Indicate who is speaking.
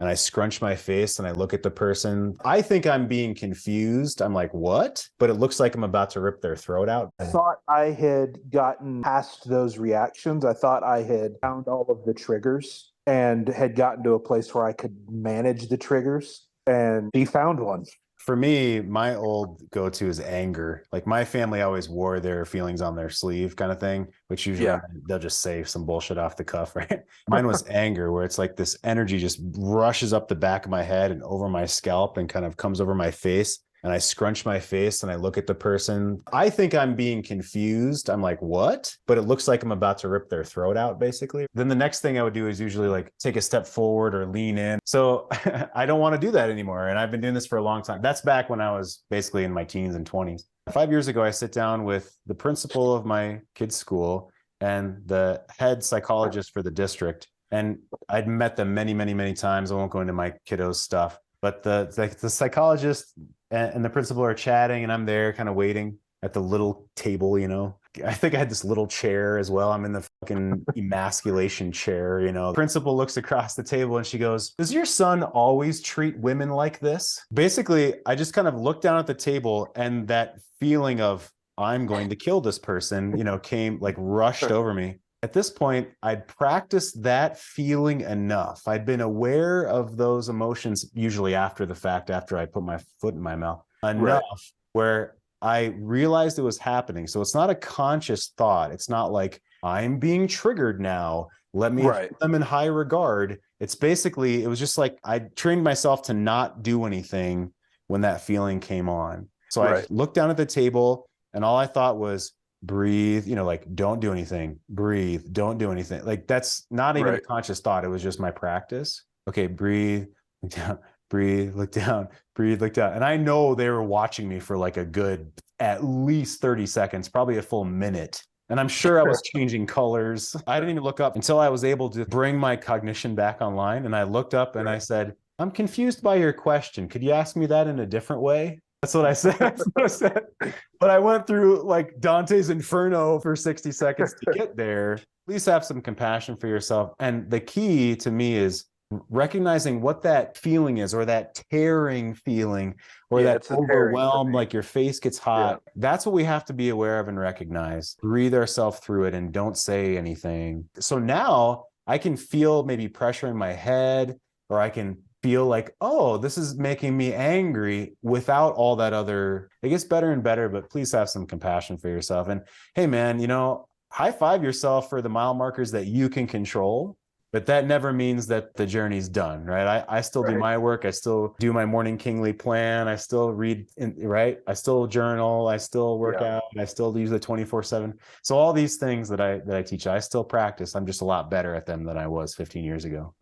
Speaker 1: and I scrunch my face and I look at the person. I think I'm being confused. I'm like, what? But it looks like I'm about to rip their throat out.
Speaker 2: I thought I had gotten past those reactions. I thought I had found all of the triggers and had gotten to a place where I could manage the triggers, and he found one.
Speaker 1: For me, my old go-to is anger. Like my family always wore their feelings on their sleeve kind of thing, which usually they'll just say some bullshit off the cuff, right? Mine was anger, where it's like this energy just rushes up the back of my head and over my scalp and kind of comes over my face. And I scrunch my face and I look at the person. I think I'm being confused. I'm like, what? But it looks like I'm about to rip their throat out, basically. Then the next thing I would do is usually like take a step forward or lean in. So I don't want to do that anymore. And I've been doing this for a long time. That's back when I was basically in my teens and 20s. 5 years ago, I sit down with the principal of my kid's school and the head psychologist for the district. And I'd met them many, many, many times. I won't go into my kiddos' stuff. But the psychologist and the principal are chatting, and I'm there kind of waiting at the little table, you know. I think I had this little chair as well. I'm in the fucking emasculation chair, you know. The principal looks across the table and she goes, "Does your son always treat women like this?" Basically, I just kind of looked down at the table, and that feeling of I'm going to kill this person, you know, came like rushed over me. At this point, I'd practiced that feeling enough. I'd been aware of those emotions, usually after the fact, after I put my foot in my mouth, enough where I realized it was happening. So it's not a conscious thought. It's not like I'm being triggered now. Let me put them in high regard. It's basically, it was just like I trained myself to not do anything when that feeling came on. So I looked down at the table and all I thought was, breathe, you know, like don't do anything, breathe, don't do anything. Like that's not even a conscious thought. It was just my practice. Okay, breathe, look down, breathe, look down, breathe, look down. And I know they were watching me for like a good, at least 30 seconds, probably a full minute. And I'm sure I was changing colors. I didn't even look up until I was able to bring my cognition back online. And I looked up and I said, "I'm confused by your question. Could you ask me that in a different way?" That's what I said. That's what I said. But I went through like Dante's Inferno for 60 seconds to get there. Please have some compassion for yourself. And the key to me is recognizing what that feeling is, or that tearing feeling, or that overwhelmed, like your face gets hot. That's what we have to be aware of and recognize. Breathe ourselves through it and don't say anything. So now I can feel maybe pressure in my head, or I can feel like, oh, this is making me angry without all that other. It gets better and better, but please have some compassion for yourself. And hey, man, you know, high five yourself for the mile markers that you can control, but that never means that the journey's done, right? I still do my work. I still do my morning kingly plan. I still read, I still journal. I still work out. I still use the 24/7. So all these things that I teach, I still practice. I'm just a lot better at them than I was 15 years ago.